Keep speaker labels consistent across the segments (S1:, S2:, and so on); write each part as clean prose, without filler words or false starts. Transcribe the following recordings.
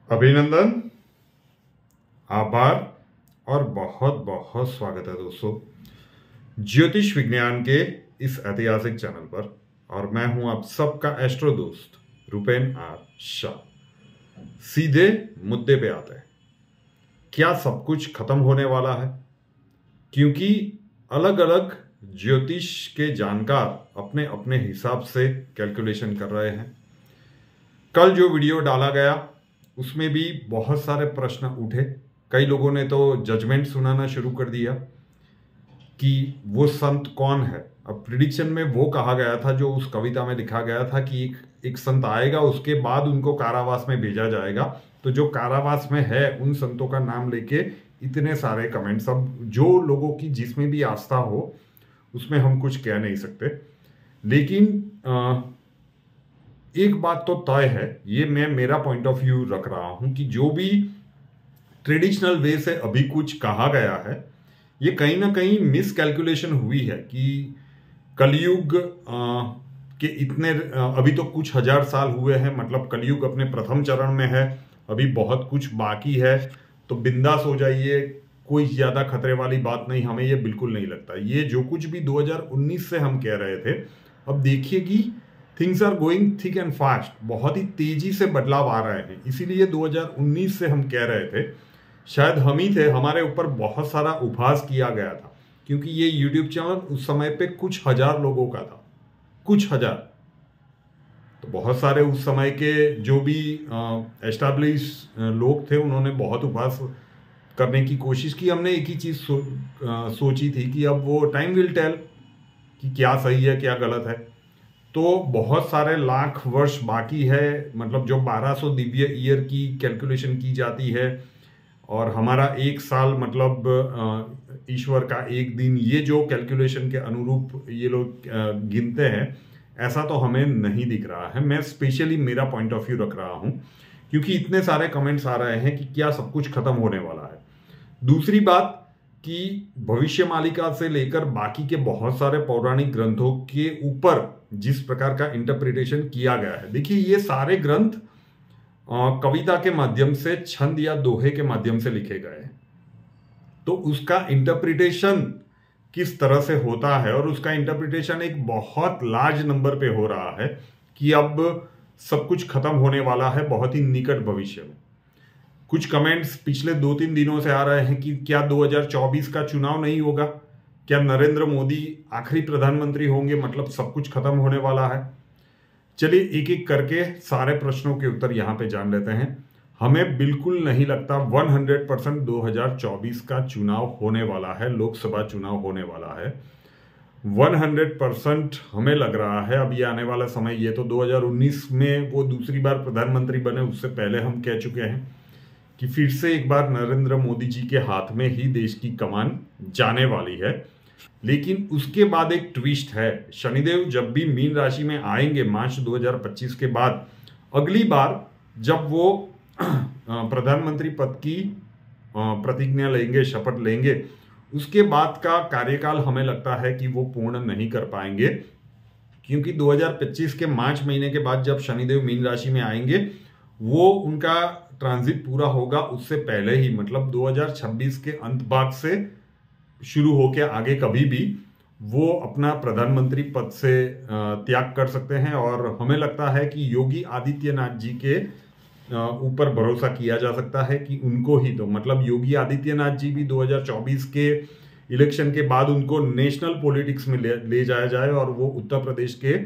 S1: अभिनंदन, आभार और बहुत बहुत स्वागत है दोस्तों ज्योतिष विज्ञान के इस ऐतिहासिक चैनल पर। और मैं हूं आप सबका एस्ट्रो दोस्त रुपेन आर शाह। सीधे मुद्दे पे आते हैं। क्या सब कुछ खत्म होने वाला है? क्योंकि अलग अलग ज्योतिष के जानकार अपने अपने हिसाब से कैलकुलेशन कर रहे हैं। कल जो वीडियो डाला गया उसमें भी बहुत सारे प्रश्न उठे। कई लोगों ने तो जजमेंट सुनाना शुरू कर दिया कि वो संत कौन है। अब प्रिडिक्शन में वो कहा गया था, जो उस कविता में लिखा गया था कि एक संत आएगा, उसके बाद उनको कारावास में भेजा जाएगा। तो जो कारावास में है उन संतों का नाम लेके इतने सारे कमेंट्स। अब जो लोगों की जिसमें भी आस्था हो उसमें हम कुछ कह नहीं सकते, लेकिन एक बात तो तय है, ये मैं मेरा पॉइंट ऑफ व्यू रख रहा हूं कि जो भी ट्रेडिशनल वे से अभी कुछ कहा गया है ये कहीं ना कहीं मिस कैलकुलेशन हुई है कि कलयुग के इतने अभी तो कुछ हजार साल हुए हैं, मतलब कलयुग अपने प्रथम चरण में है, अभी बहुत कुछ बाकी है। तो बिंदास हो जाइए, कोई ज्यादा खतरे वाली बात नहीं, हमें ये बिल्कुल नहीं लगता। ये जो कुछ भी 2019 से हम कह रहे थे, अब देखिए कि things are going thick and fast, बहुत ही तेजी से बदलाव आ रहे हैं। इसीलिए 2019 से हम कह रहे थे, शायद हम ही थे, हमारे ऊपर बहुत सारा उपहास किया गया था, क्योंकि ये यूट्यूब चैनल उस समय पे कुछ हजार लोगों का था, कुछ हजार। तो बहुत सारे उस समय के जो भी एस्टैब्लिश लोग थे उन्होंने बहुत उपहास करने की कोशिश की। हमने एक ही चीज सोची थी कि अब वो टाइम विल टेल कि क्या सही है क्या गलत है। तो बहुत सारे लाख वर्ष बाकी है, मतलब जो 1200 दिव्य ईयर की कैलकुलेशन की जाती है और हमारा एक साल मतलब ईश्वर का एक दिन, ये जो कैलकुलेशन के अनुरूप ये लोग गिनते हैं, ऐसा तो हमें नहीं दिख रहा है। मैं स्पेशली मेरा पॉइंट ऑफ व्यू रख रहा हूं क्योंकि इतने सारे कमेंट्स आ रहे हैं कि क्या सब कुछ खत्म होने वाला है। दूसरी बात कि भविष्य मालिका से लेकर बाकी के बहुत सारे पौराणिक ग्रंथों के ऊपर जिस प्रकार का इंटरप्रिटेशन किया गया है, देखिए ये सारे ग्रंथ कविता के माध्यम से, छंद या दोहे के माध्यम से लिखे गए हैं। तो उसका इंटरप्रिटेशन किस तरह से होता है, और उसका इंटरप्रिटेशन एक बहुत लार्ज नंबर पे हो रहा है कि अब सब कुछ खत्म होने वाला है बहुत ही निकट भविष्य में। कुछ कमेंट्स पिछले 2-3 दिनों से आ रहे हैं कि क्या 2024 का चुनाव नहीं होगा, क्या नरेंद्र मोदी आखिरी प्रधानमंत्री होंगे, मतलब सब कुछ खत्म होने वाला है। चलिए एक एक करके सारे प्रश्नों के उत्तर यहां पे जान लेते हैं। हमें बिल्कुल नहीं लगता 100% 2024 का चुनाव होने वाला है, लोकसभा चुनाव होने वाला है। 100% हमें लग रहा है अब ये आने वाला समय, ये तो 2019 में वो दूसरी बार प्रधानमंत्री बने, उससे पहले हम कह चुके हैं कि फिर से एक बार नरेंद्र मोदी जी के हाथ में ही देश की कमान जाने वाली है। लेकिन उसके बाद एक ट्विस्ट है, शनिदेव जब भी मीन राशि में आएंगे मार्च 2025 के बाद, अगली बार जब वो प्रधानमंत्री पद की प्रतिज्ञा लेंगे, शपथ लेंगे, उसके बाद का कार्यकाल हमें लगता है कि वो पूर्ण नहीं कर पाएंगे, क्योंकि 2025 के मार्च महीने के बाद जब शनिदेव मीन राशि में आएंगे वो उनका ट्रांजिट पूरा होगा उससे पहले ही, मतलब 2026 के अंत भाग से शुरू होकर आगे कभी भी वो अपना प्रधानमंत्री पद से त्याग कर सकते हैं। और हमें लगता है कि योगी आदित्यनाथ जी के ऊपर भरोसा किया जा सकता है कि उनको ही, तो मतलब योगी आदित्यनाथ जी भी 2024 के इलेक्शन के बाद उनको नेशनल पॉलिटिक्स में ले जाया जाए और वो उत्तर प्रदेश के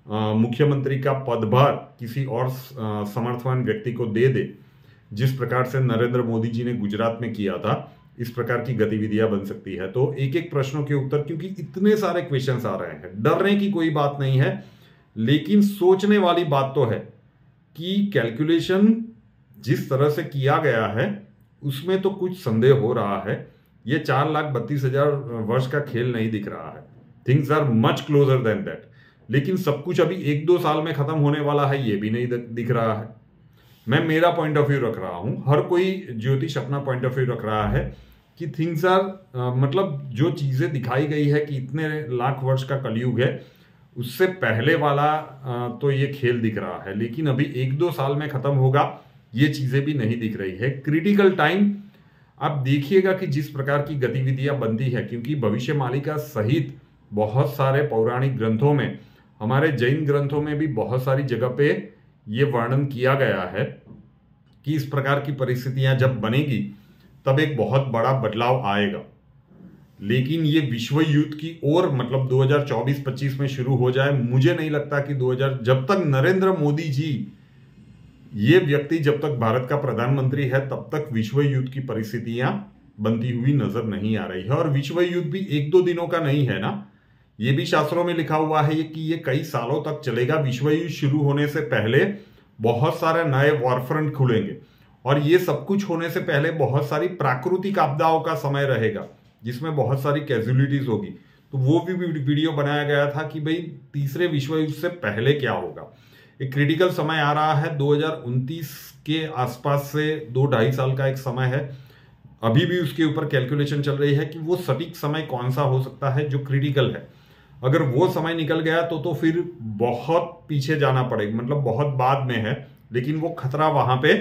S1: मुख्यमंत्री का पदभार किसी और समर्थवान व्यक्ति को दे दे, जिस प्रकार से नरेंद्र मोदी जी ने गुजरात में किया था। इस प्रकार की गतिविधियां बन सकती है। तो एक एक प्रश्नों के उत्तर, क्योंकि इतने सारे क्वेश्चंस आ रहे हैं, डरने की कोई बात नहीं है, लेकिन सोचने वाली बात तो है कि कैलकुलेशन जिस तरह से किया गया है उसमें तो कुछ संदेह हो रहा है। ये 4,32,000 वर्ष का खेल नहीं दिख रहा है। Things are much closer than that. लेकिन सब कुछ अभी 1-2 साल में खत्म होने वाला है ये भी नहीं दिख रहा है। मैं मेरा पॉइंट ऑफ व्यू रख रहा हूं, हर कोई ज्योतिष अपना पॉइंट ऑफ व्यू रख रहा है कि थिंग्स आर मतलब जो चीजें दिखाई गई है कि इतने लाख वर्ष का कलयुग है, उससे पहले वाला तो ये खेल दिख रहा है। लेकिन अभी 1-2 साल में खत्म होगा ये चीजें भी नहीं दिख रही है। क्रिटिकल टाइम आप देखिएगा कि जिस प्रकार की गतिविधियां बनती है, क्योंकि भविष्यमालिका सहित बहुत सारे पौराणिक ग्रंथों में, हमारे जैन ग्रंथों में भी बहुत सारी जगह पे ये वर्णन किया गया है कि इस प्रकार की परिस्थितियां जब बनेगी तब एक बहुत बड़ा बदलाव आएगा। लेकिन ये विश्व युद्ध की ओर मतलब 2024-25 में शुरू हो जाए, मुझे नहीं लगता कि 2000 जब तक नरेंद्र मोदी जी ये व्यक्ति जब तक भारत का प्रधानमंत्री है तब तक विश्व युद्ध की परिस्थितियां बनती हुई नजर नहीं आ रही है। और विश्व युद्ध भी 1-2 दिनों का नहीं है ना, ये भी शास्त्रों में लिखा हुआ है कि ये कई सालों तक चलेगा। विश्व युद्ध शुरू होने से पहले बहुत सारे नए वॉरफ्रंट खुलेंगे और ये सब कुछ होने से पहले बहुत सारी प्राकृतिक आपदाओं का समय रहेगा जिसमें बहुत सारी कैजुअलिटीज होगी। तो वो भी वीडियो बनाया गया था कि भाई तीसरे विश्व युद्ध से पहले क्या होगा। एक क्रिटिकल समय आ रहा है 2029 के आसपास से 2-2.5 साल का एक समय है। अभी भी उसके ऊपर कैलकुलेशन चल रही है कि वो सटीक समय कौन सा हो सकता है जो क्रिटिकल है। अगर वो समय निकल गया तो फिर बहुत पीछे जाना पड़ेगा, मतलब बहुत बाद में है, लेकिन वो खतरा वहां पे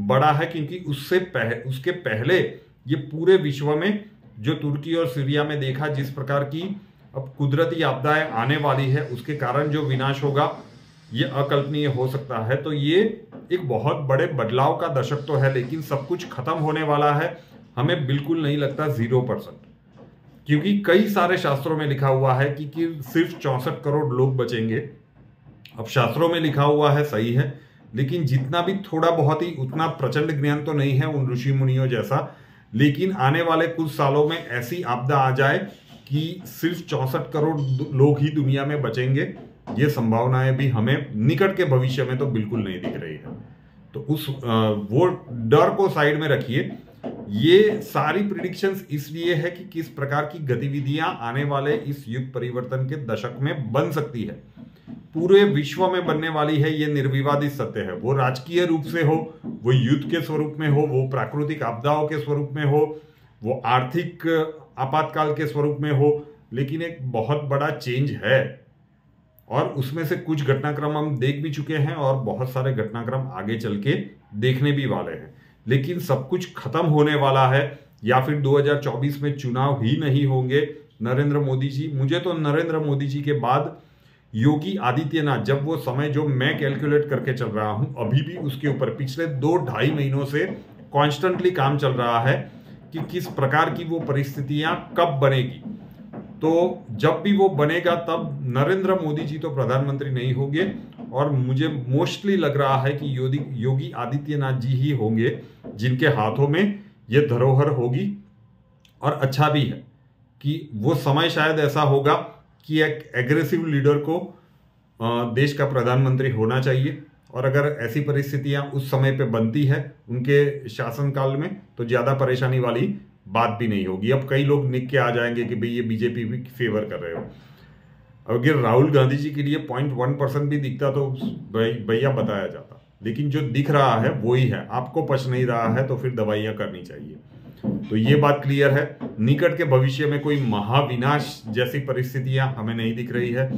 S1: बड़ा है क्योंकि उसके पहले ये पूरे विश्व में जो तुर्की और सीरिया में देखा जिस प्रकार की अब कुदरती आपदाएं आने वाली है, उसके कारण जो विनाश होगा ये अकल्पनीय हो सकता है। तो ये एक बहुत बड़े बदलाव का दशक तो है, लेकिन सब कुछ खत्म होने वाला है हमें बिल्कुल नहीं लगता 0%, क्योंकि कई सारे शास्त्रों में लिखा हुआ है कि सिर्फ 64 करोड़ लोग बचेंगे। अब शास्त्रों में लिखा हुआ है सही है, लेकिन जितना भी थोड़ा बहुत ही उतना प्रचंड ज्ञान तो नहीं है उन ऋषि मुनियों जैसा। लेकिन आने वाले कुछ सालों में ऐसी आपदा आ जाए कि सिर्फ 64 करोड़ लोग ही दुनिया में बचेंगे, ये संभावनाएं भी हमें निकट के भविष्य में तो बिल्कुल नहीं दिख रही है। तो वो डर को साइड में रखिए। ये सारी प्रिडिक्शंस इसलिए है कि किस प्रकार की गतिविधियां आने वाले इस युग परिवर्तन के दशक में बन सकती है, पूरे विश्व में बनने वाली है। ये निर्विवादित सत्य है, वो राजकीय रूप से हो, वो युद्ध के स्वरूप में हो, वो प्राकृतिक आपदाओं के स्वरूप में हो, वो आर्थिक आपातकाल के स्वरूप में हो, लेकिन एक बहुत बड़ा चेंज है। और उसमें से कुछ घटनाक्रम हम देख भी चुके हैं और बहुत सारे घटनाक्रम आगे चल के देखने भी वाले हैं। लेकिन सब कुछ खत्म होने वाला है, या फिर 2024 में चुनाव ही नहीं होंगे। नरेंद्र मोदी जी, मुझे तो नरेंद्र मोदी जी के बाद योगी आदित्यनाथ, जब वो समय जो मैं कैलकुलेट करके चल रहा हूं अभी भी उसके ऊपर पिछले 2-2.5 महीनों से कॉन्स्टेंटली काम चल रहा है कि किस प्रकार की वो परिस्थितियां कब बनेगी। तो जब भी वो बनेगा तब नरेंद्र मोदी जी तो प्रधानमंत्री नहीं होंगे, और मुझे मोस्टली लग रहा है कि योगी आदित्यनाथ जी ही होंगे जिनके हाथों में ये धरोहर होगी। और अच्छा भी है कि वो समय शायद ऐसा होगा कि एक एग्रेसिव लीडर को देश का प्रधानमंत्री होना चाहिए। और अगर ऐसी परिस्थितियां उस समय पे बनती है उनके शासनकाल में तो ज्यादा परेशानी वाली बात भी नहीं होगी। अब कई लोग निक के आ जाएंगे कि भाई ये बीजेपी भी फेवर कर रहे हो। अगर राहुल गांधी जी के लिए 0.1% भी दिखता तो भैया बताया जाता, लेकिन जो दिख रहा है वो ही है। आपको पच नहीं रहा है तो फिर दवाइयां करनी चाहिए। तो ये बात क्लियर है, निकट के भविष्य में कोई महाविनाश जैसी परिस्थितियां हमें नहीं दिख रही है।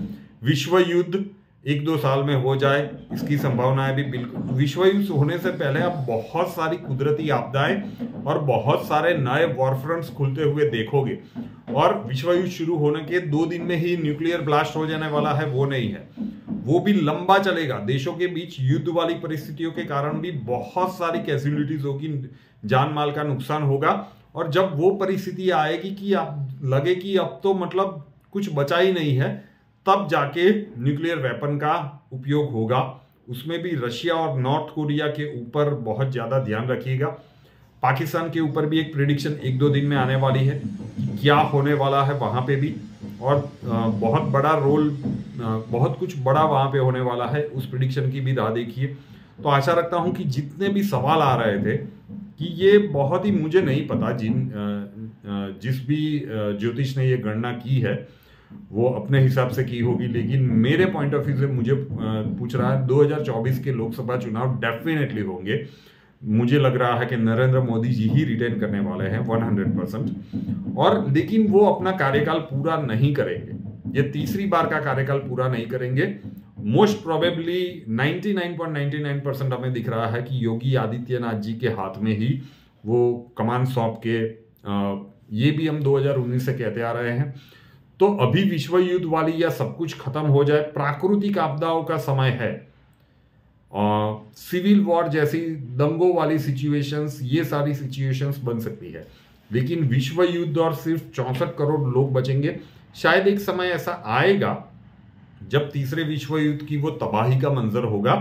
S1: विश्व युद्ध 1-2 साल में हो जाए इसकी संभावनाएं भी बिल्कुल। विश्व युद्ध होने से पहले आप बहुत सारी कुदरती आपदाएं और बहुत सारे नए वॉरफ्रंट्स खुलते हुए देखोगे। और विश्व युद्ध शुरू होने के 2 दिन में ही न्यूक्लियर ब्लास्ट हो जाने वाला है वो नहीं है, वो भी लंबा चलेगा। देशों के बीच युद्ध वाली परिस्थितियों के कारण भी बहुत सारी कैजुअलिटीज होगी, जान माल का नुकसान होगा। और जब वो परिस्थिति आएगी कि आप लगे कि अब तो मतलब कुछ बचा ही नहीं है, तब जाके न्यूक्लियर वेपन का उपयोग होगा। उसमें भी रशिया और नॉर्थ कोरिया के ऊपर बहुत ज्यादा ध्यान रखिएगा। पाकिस्तान के ऊपर भी एक प्रेडिक्शन 1-2 दिन में आने वाली है कि क्या होने वाला है वहां पे भी, और बहुत बड़ा रोल, बहुत कुछ बड़ा वहां पे होने वाला है। उस प्रेडिक्शन की भी राह देखिए। तो आशा रखता हूं कि जितने भी सवाल आ रहे थे कि ये बहुत ही, मुझे नहीं पता जिस भी ज्योतिष ने ये गणना की है वो अपने हिसाब से की होगी, लेकिन मेरे पॉइंट ऑफ व्यू से मुझे पूछ रहा है 2024 के लोकसभा चुनाव डेफिनेटली होंगे। मुझे लग रहा है कि नरेंद्र मोदी जी ही रिटेन करने वाले हैं 100%। और लेकिन वो अपना कार्यकाल पूरा नहीं करेंगे, ये तीसरी बार का कार्यकाल पूरा नहीं करेंगे। मोस्ट प्रोबेबली 99.99% हमें दिख रहा है कि योगी आदित्यनाथ जी के हाथ में ही वो कमान सौंप के ये भी हम 2019 से कहते आ रहे हैं। तो अभी विश्व युद्ध वाली या सब कुछ खत्म हो जाए, प्राकृतिक आपदाओं का समय है, सिविल वॉर जैसी दंगों वाली सिचुएशंस, ये सारी सिचुएशंस बन सकती है, लेकिन विश्व युद्ध और सिर्फ 64 करोड़ लोग बचेंगे। शायद एक समय ऐसा आएगा जब तीसरे विश्व युद्ध की वो तबाही का मंजर होगा,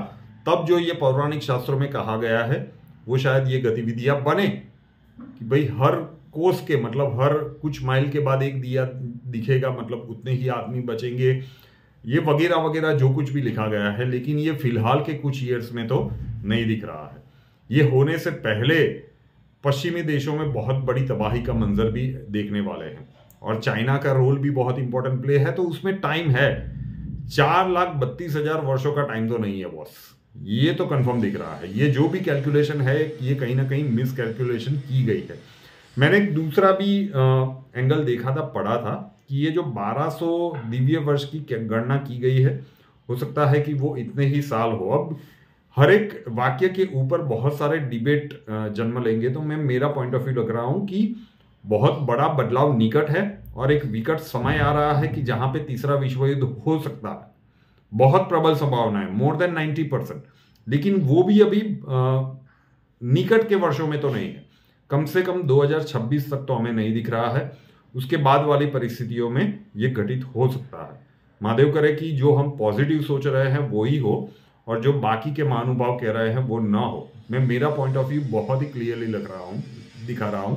S1: तब जो ये पौराणिक शास्त्रों में कहा गया है वो शायद ये गतिविधियां बने कि भाई हर कोस के मतलब हर कुछ माइल के बाद एक दिया दिखेगा, मतलब उतने ही आदमी बचेंगे, ये वगैरह वगैरह जो कुछ भी लिखा गया है। लेकिन ये फिलहाल के कुछ ईयर्स में तो नहीं दिख रहा है। ये होने से पहले पश्चिमी देशों में बहुत बड़ी तबाही का मंजर भी देखने वाले हैं, और चाइना का रोल भी बहुत इंपॉर्टेंट प्ले है। तो उसमें टाइम है, 4,32,000 वर्षों का टाइम तो नहीं है बॉस, ये तो कंफर्म दिख रहा है। ये जो भी कैलकुलेशन है ये कहीं ना कहीं मिस कैलकुलेशन की गई है। मैंने एक दूसरा भी एंगल देखा था, पढ़ा था कि ये जो 1200 दिव्य वर्ष की गणना की गई है, हो सकता है कि वो इतने ही साल हो। अब हर एक वाक्य के ऊपर बहुत सारे डिबेट जन्म लेंगे, तो मैं मेरा पॉइंट ऑफ व्यू लग रहा हूं कि बहुत बड़ा बदलाव निकट है और एक विकट समय आ रहा है कि जहां पे तीसरा विश्व युद्ध हो सकता है। बहुत प्रबल संभावना है, मोर देन 90%, लेकिन वो भी अभी निकट के वर्षों में तो नहीं है। कम से कम 2026 तक तो हमें नहीं दिख रहा है। उसके बाद वाली परिस्थितियों में ये घटित हो सकता है। महादेव करे कि जो हम पॉजिटिव सोच रहे हैं वो ही हो, और जो बाकी के महानुभाव कह रहे हैं वो ना हो। मैं मेरा पॉइंट ऑफ व्यू बहुत ही क्लियरली दिखा रहा हूं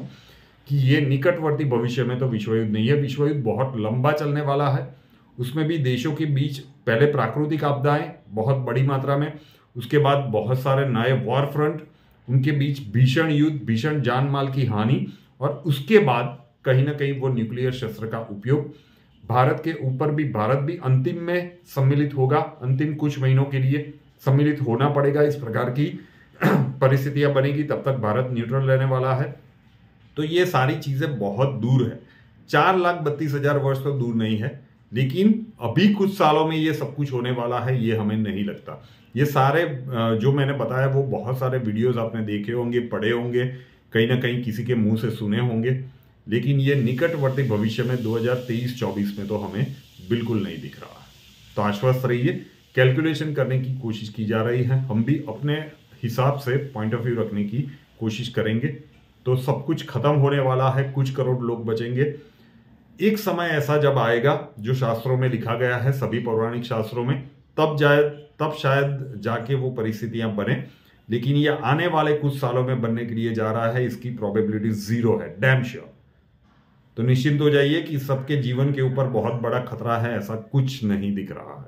S1: कि ये निकटवर्ती भविष्य में तो विश्व युद्ध नहीं है। विश्व युद्ध बहुत लंबा चलने वाला है, उसमें भी देशों के बीच पहले प्राकृतिक आपदाएं बहुत बड़ी मात्रा में, उसके बाद बहुत सारे नए वॉर फ्रंट, उनके बीच भीषण युद्ध, भीषण जान माल की हानि, और उसके बाद कहीं ना कहीं वो न्यूक्लियर शस्त्र का उपयोग। भारत के ऊपर भी, भारत भी अंतिम में सम्मिलित होगा, अंतिम कुछ महीनों के लिए सम्मिलित होना पड़ेगा। इस प्रकार की परिस्थितियां बनेगी, तब तक भारत न्यूट्रल रहने वाला है। तो ये सारी चीजें बहुत दूर है, 4,32,000 वर्ष तो दूर नहीं है, लेकिन अभी कुछ सालों में ये सब कुछ होने वाला है, ये हमें नहीं लगता। ये सारे जो मैंने बताया वो बहुत सारे वीडियोस आपने देखे होंगे, पढ़े होंगे, कहीं ना कहीं किसी के मुंह से सुने होंगे, लेकिन ये निकटवर्ती भविष्य में 2023-24 में तो हमें बिल्कुल नहीं दिख रहा है। तो आश्वस्त रहिए, कैलकुलेशन करने की कोशिश की जा रही है, हम भी अपने हिसाब से पॉइंट ऑफ व्यू रखने की कोशिश करेंगे। तो सब कुछ खत्म होने वाला है, कुछ करोड़ लोग बचेंगे। एक समय ऐसा जब आएगा जो शास्त्रों में लिखा गया है, सभी पौराणिक शास्त्रों में, तब शायद जाके वो परिस्थितियां बने, लेकिन ये आने वाले कुछ सालों में बनने के लिए जा रहा है, इसकी प्रोबेबिलिटी 0 है, डैम श्योर। तो निश्चिंत हो जाइए कि सबके जीवन के ऊपर बहुत बड़ा खतरा है, ऐसा कुछ नहीं दिख रहा है।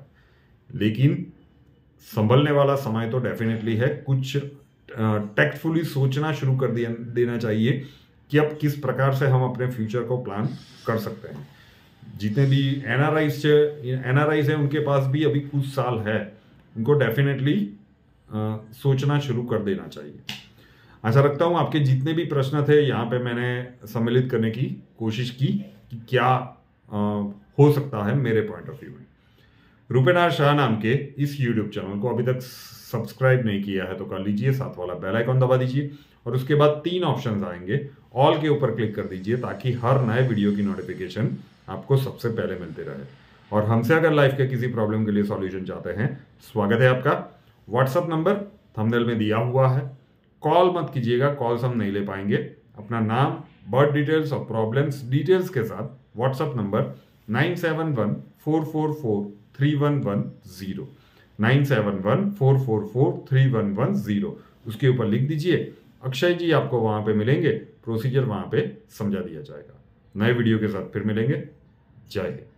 S1: लेकिन संभलने वाला समय तो डेफिनेटली है। कुछ टैक्टफुली सोचना शुरू कर देना चाहिए कि अब किस प्रकार से हम अपने फ्यूचर को प्लान कर सकते हैं। जितने भी एनआरआईज हैं उनके पास भी अभी कुछ साल है, उनको डेफिनेटली सोचना शुरू कर देना चाहिए। आशा रखता हूं आपके जितने भी प्रश्न थे यहाँ पे मैंने सम्मिलित करने की कोशिश की कि क्या हो सकता है मेरे पॉइंट ऑफ व्यू में। रूपेन आर शाह नाम के इस यूट्यूब चैनल को अभी तक सब्सक्राइब नहीं किया है तो कर लीजिए, साथ वाला बेल आइकन दबा दीजिए, और उसके बाद 3 ऑप्शंस आएंगे, ऑल के ऊपर क्लिक कर दीजिए ताकि हर नए वीडियो की नोटिफिकेशन आपको सबसे पहले मिलते रहे। और हमसे अगर लाइफ के किसी प्रॉब्लम के लिए सॉल्यूशन चाहते हैं, स्वागत है आपका। व्हाट्सअप नंबर थंबनेल में दिया हुआ है, कॉल मत कीजिएगा, कॉल्स हम नहीं ले पाएंगे। अपना नाम, बर्थ डिटेल्स और प्रॉब्लम्स डिटेल्स के साथ व्हाट्सअप नंबर 9714443110 9714443110 उसके ऊपर लिख दीजिए। अक्षय जी आपको वहां पे मिलेंगे, प्रोसीजर वहां पे समझा दिया जाएगा। नए वीडियो के साथ फिर मिलेंगे। जय हिंद।